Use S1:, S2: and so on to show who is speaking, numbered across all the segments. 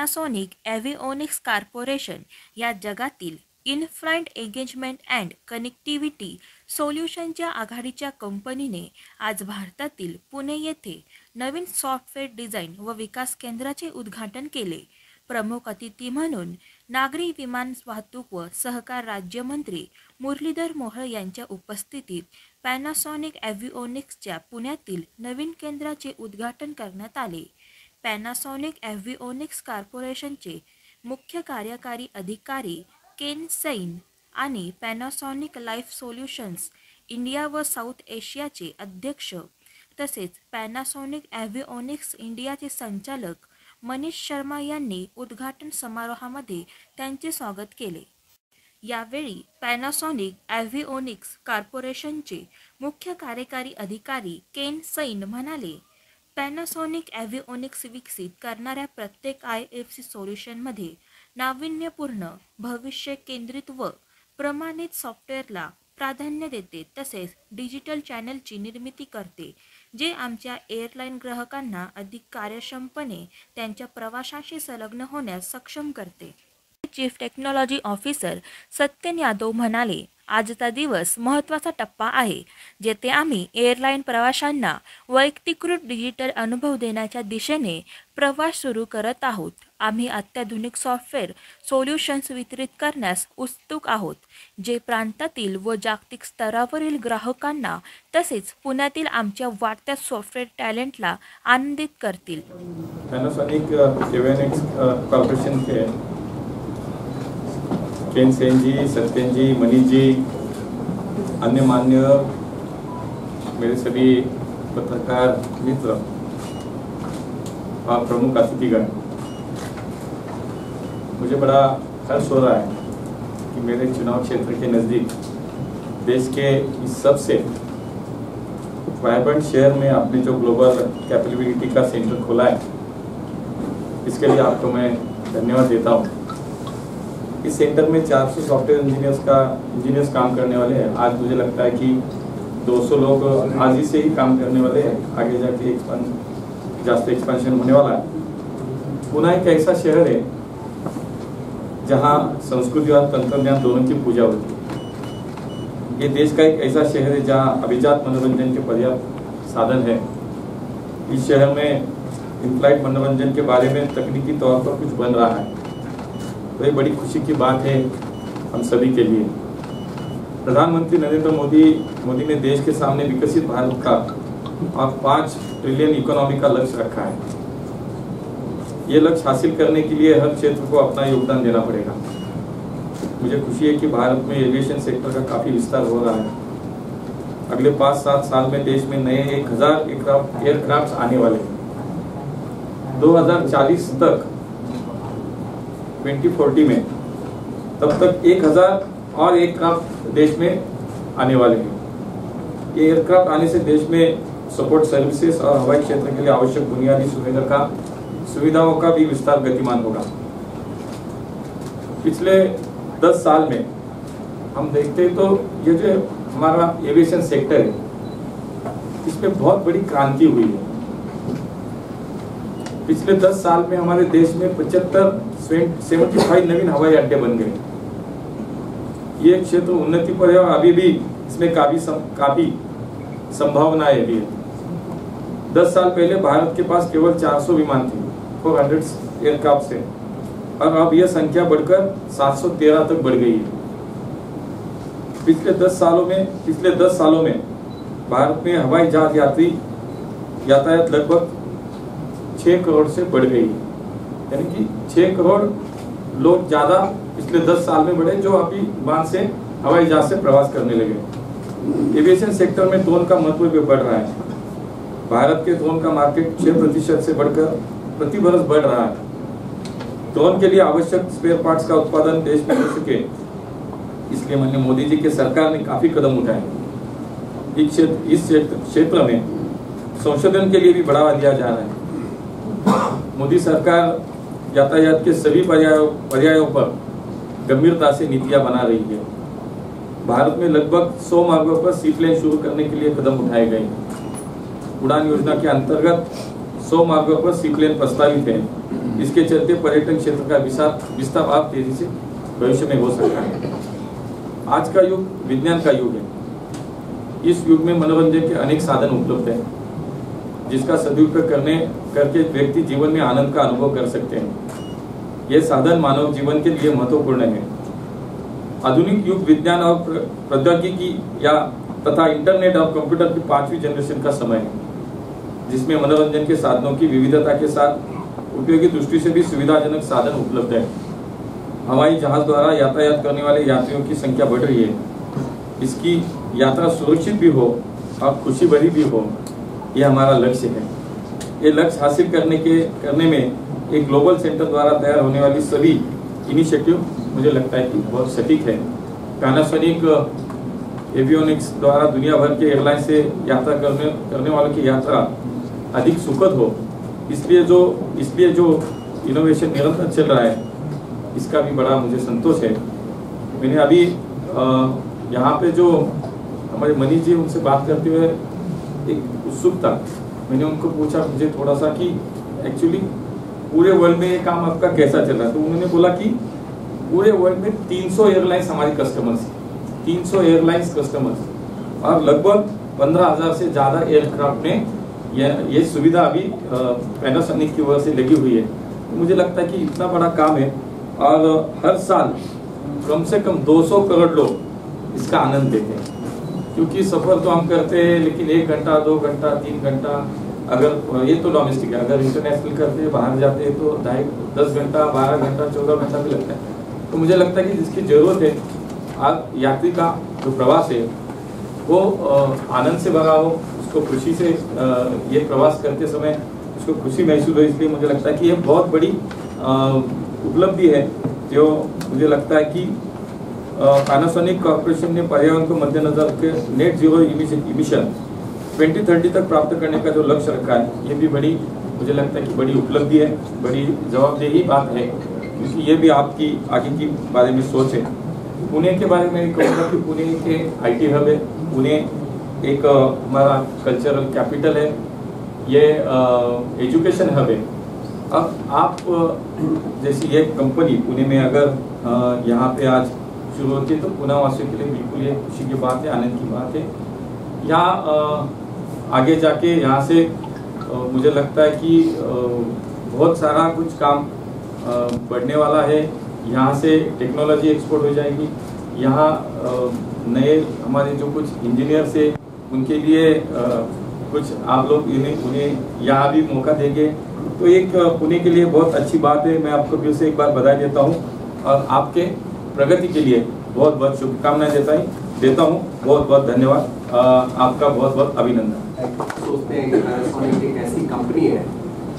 S1: Panasonic avionics corporation या जगातील इनफ्रांट engagement and connectivity सोल्युशनच्या आघाडीच्या कंपनीने आज भारतातील पुणे येथे नवीन सॉफ्टवेअर डिझाईन व विकास केंद्राचे उद्घाटन केले। प्रमुख अतिथी म्हणून नागरी विमान वाहतूक व सहकार राज्यमंत्री मुरलीधर मोहोळ यांच्या उपस्थितीत पॅनासॉनिक एव्हिओनिक्सच्या पुण्यातील नवीन केंद्राचे उद्घाटन करण्यात आले। पॅनासॉनिक एव्हिओनिक्स कॉर्पोरेशनचे मुख्य कार्यकारी अधिकारी केन सैन आणि पॅनासॉनिक लाईफ सोल्युशन्स इंडिया व साऊथ एशियाचे अध्यक्ष तसेच पॅनासॉनिक एव्हिओनिक्स इंडियाचे संचालक मनीष शर्मा यांनी उद्घाटन समारोहामध्ये त्यांचे स्वागत केले। यावेळी पॅनासॉनिक एव्हिओनिक्स कॉर्पोरेशनचे मुख्य कार्यकारी अधिकारी केन सैन म्हणाले, पॅनासॉनिक एव्हिओनिक्स विकसित करणाऱ्या प्रत्येक IFC सोल्युशनमध्ये नाविन्यपूर्ण, भविष्य केंद्रित व प्रमाणित सॉफ्टवेअरला प्राधान्य देते तसेच डिजिटल चॅनलची निर्मिती करते, जे आमच्या एअरलाईन ग्राहकांना अधिक कार्यक्षमपणे त्यांच्या प्रवासाशी संलग्न होण्यास सक्षम करते। Chief technology officer Satyan Yadav म्हणाले, आजचा दिवस महत्त्वाचा टप्पा आहे, जेथे आम्ही एअरलाईन प्रवाशांना वैयक्तिकृत डिजिटल अनुभव देण्याच्या दिशेने प्रवास सुरू करत आहोत। आम्ही अत्याधुनिक सॉफ्टवेअर सोल्युशन्स वितरित करण्यास उत्सुक आहोत, जे प्रांतातील व जागतिक स्तरावरील ग्राहकांना तसेच पुण्यातील आमच्या वाढत्या सॉफ्टवेअर टॅलेंटला आनंदित करतील।
S2: पॅनासॉनिक एव्हिओनिक्स कॉर्पोरेशन के केन सेन जी, सत्यन जी, मनीष जी, अन्य मान्य मेरे सभी पत्रकार मित्र और प्रमुख अतिथिगण, मुझे बड़ा हर्ष हो रहा है कि मेरे चुनाव क्षेत्र के नज़दीक देश के इस सबसे वाइब्रेंट शहर में आपने जो ग्लोबल कैपेबिलिटी का सेंटर खोला है, इसके लिए आपको मैं धन्यवाद देता हूँ। इस सेंटर में 400 सॉफ्टवेयर इंजीनियर्स काम करने वाले हैं। आज मुझे लगता है कि 200 लोग आज ही से ही काम करने वाले हैं, आगे जाके जास्त एक्सपेंशन होने वाला है। पुणे एक ऐसा शहर है जहाँ संस्कृति और तंत्रज्ञान दोनों की पूजा होती है। ये देश का एक ऐसा शहर है जहाँ अभिजात मनोरंजन के पर्याप्त साधन है। इस शहर में इन फ्लाइट मनोरंजन के बारे में तकनीकी तौर पर कुछ बन रहा है, तो ये बड़ी खुशी की बात है हम सभी के लिए। प्रधानमंत्री नरेंद्र मोदी ने देश के सामने विकसित भारत का और 5 ट्रिलियन इकोनॉमी का लक्ष्य रखा है। ये लक्ष्य हासिल करने के लिए हर क्षेत्र को अपना योगदान देना पड़ेगा। मुझे खुशी है कि भारत में एविएशन सेक्टर का काफ़ी विस्तार हो रहा है। अगले 5-7 साल में देश में नए 1000 एयरक्राफ्ट आने वाले हैं। 2040 तक 2040 में तब तक 1000 और एयरक्राफ्ट देश में आने वाले हैं। ये एयरक्राफ्ट आने से देश में सपोर्ट सर्विसेज और हवाई क्षेत्र के लिए आवश्यक बुनियादी सुविधाओं का भी विस्तार गतिमान होगा। पिछले 10 साल में हम देखते हैं तो ये जो हमारा एविएशन सेक्टर है, इसमें बहुत बड़ी क्रांति हुई है। पिछले 10 साल में हमारे देश में 75 नवीन हवाई अड्डे बन गए। ये क्षेत्र उन्नति पर है और अभी भी इसमें काफी संभावनाएं भी है। 10 साल पहले भारत के पास केवल 400 विमान थे, 400 एयरक्राफ्ट से, और अब यह संख्या बढ़कर 713 तक बढ़ गई है। पिछले 10 सालों में भारत में हवाई जहाज यातायात लगभग 6 करोड़ से बढ़ गई है, यानी कि 6 करोड़ लोग ज्यादा पिछले 10 साल में बढ़े, जो अभी विमान से हवाई जहाज से प्रवास करने लगे। एविएशन सेक्टर में ड्रोन का महत्व भी बढ़ रहा है। भारत के ड्रोन का मार्केट 6% से बढ़कर प्रति वर्ष बढ़ रहा है। ड्रोन के लिए आवश्यक स्पेयर पार्ट्स का उत्पादन देश में हो सके, इसलिए माननीय मोदी जी की सरकार ने काफी कदम उठाए। इस क्षेत्र में संशोधन के लिए भी बढ़ावा दिया जा रहा है। मोदी सरकार यातायात के सभी पर्यायों पर गंभीरता से नीतियां बना रही है। भारत में लगभग 100 मार्गों पर सीप्लेन शुरू करने के लिए कदम उठाए गए हैं। उड़ान योजना के अंतर्गत 100 मार्गों पर सीप्लेन प्रस्तावित है। इसके चलते पर्यटन क्षेत्र का विस्तार और तेजी से भविष्य में हो सकता है। आज का युग विज्ञान का युग है। इस युग में मनोरंजन के अनेक साधन उपलब्ध हैं, जिसका सदुपयोग करके व्यक्ति जीवन में आनंद का अनुभव कर सकते हैं। ये साधन मानव जीवन के लिए महत्वपूर्ण है। आधुनिक युग विज्ञान और प्रौद्योगिकी तथा इंटरनेट और कंप्यूटर की 5वीं जनरेशन का समय है, जिसमें मनोरंजन के साधनों की विविधता के साथ उपयोगी दृष्टि से भी सुविधाजनक साधन उपलब्ध है। हवाई जहाज द्वारा यातायात करने वाले यात्रियों की संख्या बढ़ रही है। इसकी यात्रा सुरक्षित भी हो और खुशी भरी भी हो, ये हमारा लक्ष्य है। ये लक्ष्य हासिल करने में एक ग्लोबल सेंटर द्वारा तैयार होने वाली सभी इनिशिएटिव मुझे लगता है कि बहुत सटीक है। पैनासोनिक एवियोनिक्स द्वारा दुनिया भर के एयरलाइन से यात्रा करने वालों की यात्रा अधिक सुखद हो, इसलिए जो इनोवेशन निरंतर चल रहा है, इसका भी बड़ा मुझे संतोष है। मैंने अभी यहाँ पे जो हमारे मनीष जी, उनसे बात करते हुए एक उत्सुकता, मैंने उनको पूछा मुझे थोड़ा सा कि एक्चुअली पूरे वर्ल्ड में ये काम आपका कैसा चल रहा है। तो उन्होंने बोला कि पूरे वर्ल्ड में 300 एयरलाइंस हमारी कस्टमर्स, 300 एयरलाइंस कस्टमर्स, और लगभग 15,000 से ज़्यादा एयरक्राफ्ट में ये सुविधा अभी पैनासोनिक की वजह से लगी हुई है। तो मुझे लगता है कि इतना बड़ा काम है और हर साल कम से कम 200 करोड़ लोग इसका आनंद लेते हैं। क्योंकि सफ़र तो हम करते हैं, लेकिन 1 घंटा 2 घंटा 3 घंटा, अगर ये तो डोमेस्टिक है, अगर इंटरनेशनल करते हैं, बाहर जाते हैं तो 10 घंटा 12 घंटा 14 घंटा भी लगता है। तो मुझे लगता है कि जिसकी ज़रूरत है, आज यात्री का जो प्रवास है वो आनंद से भरा हो, उसको खुशी से ये प्रवास करते समय उसको खुशी महसूस हो। इसलिए मुझे लगता है कि ये बहुत बड़ी उपलब्धि है, जो मुझे लगता है कि पैनासोनिक कॉर्पोरेशन ने पर्यावरण को मद्देनजर के नेट जीरो इमिशन 2030 तक प्राप्त करने का जो लक्ष्य रखा है, ये भी बड़ी, मुझे लगता है कि बड़ी उपलब्धि है, बड़ी जवाबदेही बात है, क्योंकि ये भी आपकी आगे की बारे में सोच है। पुणे के बारे में कहूँगा कि पुणे के IT हब है, पुणे एक हमारा कल्चरल कैपिटल है, ये एजुकेशन हब है। अब आप जैसी ये कंपनी पुणे में अगर यहाँ पे आज शुरू होती है, तो पुणे वासियों के लिए बिल्कुल ये खुशी की बात है, आनंद की बात है। यहाँ आगे जाके यहाँ से मुझे लगता है कि बहुत सारा कुछ काम बढ़ने वाला है। यहाँ से टेक्नोलॉजी एक्सपोर्ट हो जाएगी। यहाँ नए हमारे जो कुछ इंजीनियर्स है, उनके लिए कुछ आप लोग उन्हें यहाँ भी मौका देंगे, तो एक पुणे के लिए बहुत अच्छी बात है। मैं आपको फिर से एक बार बधाई देता हूँ और आपके प्रगति के लिए बहुत बहुत शुभकामनाएं देता हूँ। बहुत बहुत धन्यवाद, आपका बहुत बहुत अभिनंदन।
S3: सोचते हैं कि पैनासोनिक एक ऐसी कंपनी है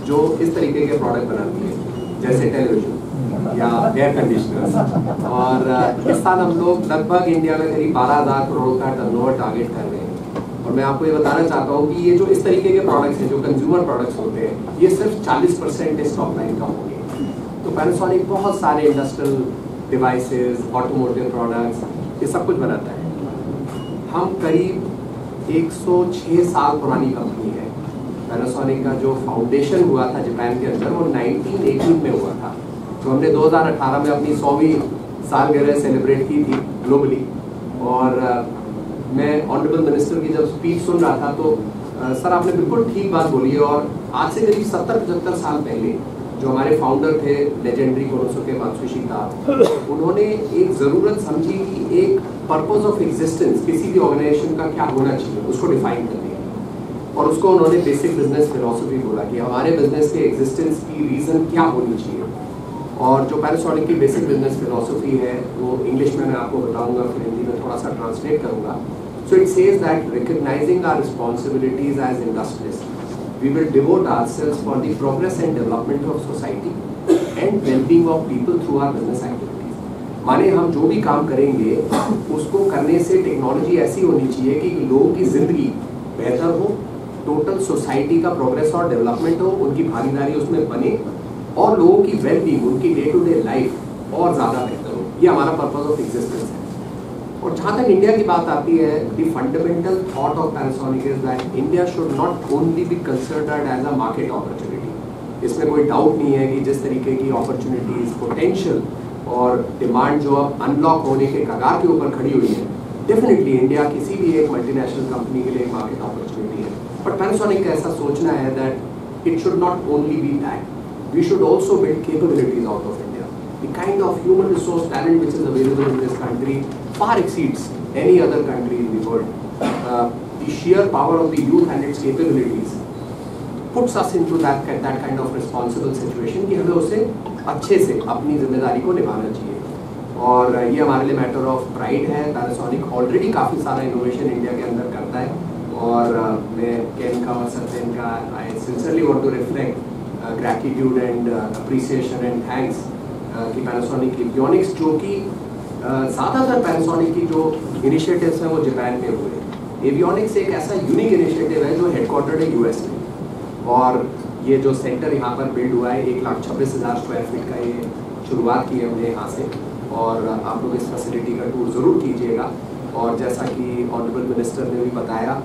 S3: जो इस तरीके के प्रोडक्ट बनाती है, जैसे टेलीविजन या एयर कंडीशनर, और इस साल हम लोग लगभग इंडिया में करीब 12,000 करोड़ का टर्नओवर टारगेट कर रहे हैं। और मैं आपको ये बताना चाहता हूँ कि ये जो इस तरीके के प्रोडक्ट्स हैं, जो कंज्यूमर प्रोडक्ट्स होते हैं, ये सिर्फ 40% इस टॉप लाइन का होंगे। तो पैनासोनिक बहुत सारे इंडस्ट्रियल डिवाइसेस, ऑटोमोटिव प्रोडक्ट्स, ये सब कुछ बनाता है। हम करीब 106 साल पुरानी कंपनी है। पैनासोनिक का जो फाउंडेशन हुआ था जापान के अंदर, वो 1918 में हुआ था। तो हमने 2018 में अपनी 100वीं सालगिरह सेलिब्रेट की थी ग्लोबली। और मैं ऑनरेबल मिनिस्टर की जब स्पीच सुन रहा था, तो सर आपने बिल्कुल ठीक बात बोली है। और आज से करीब 70-75 साल पहले जो हमारे फाउंडर थे, लेजेंडरी कोनोसुके मात्सुशिता, उन्होंने एक ज़रूरत समझी कि एक पर्पस ऑफ एग्जिस्टेंस किसी भी ऑर्गेनाइजेशन का क्या होना चाहिए, उसको डिफाइन कर दिया। और उसको उन्होंने बेसिक बिजनेस फिलॉसफी बोला कि हमारे बिजनेस के एग्जिस्टेंस की रीज़न क्या होनी चाहिए। और जो पैनासोनिक की बेसिक बिजनेस फिलॉसफी है, वो इंग्लिश में मैं आपको बताऊंगा, फिर हिंदी में थोड़ा सा ट्रांसलेट करूंगा। So it says that recognising our responsibilities as industrialist, we will devote ourselves for the progress and development of society and well-being of people through our business activities. माने हम जो भी काम करेंगे उसको करने से टेक्नोलॉजी ऐसी होनी चाहिए कि लोगों की ज़िंदगी बेहतर हो, टोटल सोसाइटी का प्रोग्रेस और डेवलपमेंट हो, उनकी भागीदारी उसमें बने, और लोगों की वेल-बीइंग, उनकी डे टू डे लाइफ और ज़्यादा बेहतर हो। ये हमारा पर्पस ऑफ एग्जिस्टेंस है। और जहाँ तक इंडिया की बात आती है, the fundamental thought of Panasonic is that India should not only be considered as a market opportunity, इसमें कोई डाउट नहीं है कि जिस तरीके की अपॉर्चुनिटीज, पोटेंशियल और डिमांड जो अब अनलॉक होने के कगार के ऊपर खड़ी हुई है, डेफिनेटली इंडिया किसी भी एक मल्टीनेशनल कंपनी के लिए एक मार्केट अपॉर्चुनिटी है। बट पैनासोनिक का ऐसा सोचना है that it should not only be that, we should also build capabilities out of India. The kind of human resource talent which is available in this country far exceeds any other country in the world. The sheer power of the youth and its capabilities puts us into that kind of responsible situation कि हमें उसे अच्छे से अपनी जिम्मेदारी को निभाना चाहिए। और ये हमारे लिए मैटर ऑफ प्राइड है। पैनासोनिक ऑलरेडी काफ़ी सारा इनोवेशन इंडिया के अंदर करता है और मैं केन का और सत्यन का I sincerely want to reflect gratitude and appreciation and thanks कि पैनासोनिक एवियोनिक्स, जो कि ज़्यादातर पैनासोनिक की जो इनिशिएटिव्स हैं वो जापान में हुए। एवियोनिक्स एक ऐसा यूनिक इनिशिएटिव है जो हेडक्वार्टर्ड है यूएस में, और ये जो सेंटर यहाँ पर बिल्ड हुआ है 1,26,000 स्क्वायर फीट का, ये शुरुआत की है हमने यहाँ से। और आप लोग इस फैसिलिटी का टूर ज़रूर कीजिएगा। और जैसा कि ऑनरेबल मिनिस्टर ने भी बताया,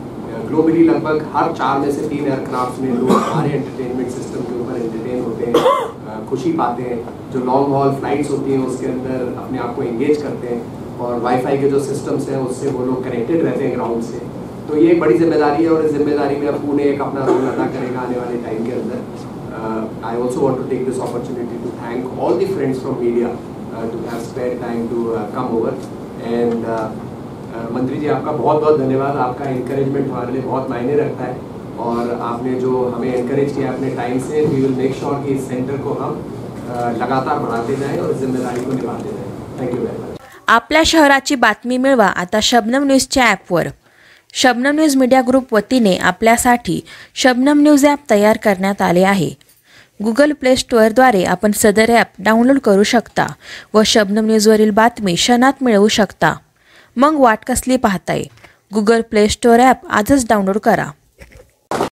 S3: ग्लोबली लगभग हर 4 में से 3 एयरक्राफ्ट में लोग हमारे एंटरटेनमेंट सिस्टम के ऊपर एंटरटेन होते हैं, खुशी पाते हैं। जो लॉन्ग हॉल फ्लाइट्स होती हैं उसके अंदर अपने आप को एंगेज करते हैं, और वाईफाई के जो सिस्टम्स हैं उससे वो लोग कनेक्टेड रहते हैं ग्राउंड से। तो ये एक बड़ी जिम्मेदारी है और इस जिम्मेदारी में अब पुणे एक अपना रोल अदा करेगा आने वाले टाइम के अंदर। I also want to take this opportunity to thank all the friends from media to have spare time to come over. And मंत्री जी, आपका बहुत बहुत धन्यवाद। आपका इंकरेजमेंट हमारे लिए बहुत मायने रखता है, और आपने जो हमें इंकरेज किया अपने टाइम से, वी विल मेक श्योर कि इस सेंटर को हम लगातार बढ़ाते जाएं और इस जिम्मेदारी को निभाते जाएं। Thank you very much.
S1: आपल्या शहराची बातमी मिळवा आता शबनम न्यूजच्या ॲपवर। शबनम न्यूज मीडिया ग्रुप वतीने आपल्यासाठी शबनम न्यूज ॲप तयार करण्यात आले आहे। गुगल प्ले स्टोअरद्वारे आपण सदर ॲप डाउनलोड करू शकता व शबनम न्यूजवरील बातमी क्षणात मिळवू शकता। मग वाट कसली पाहताय? गुगल प्ले स्टोअर ॲप आजच डाउनलोड करा।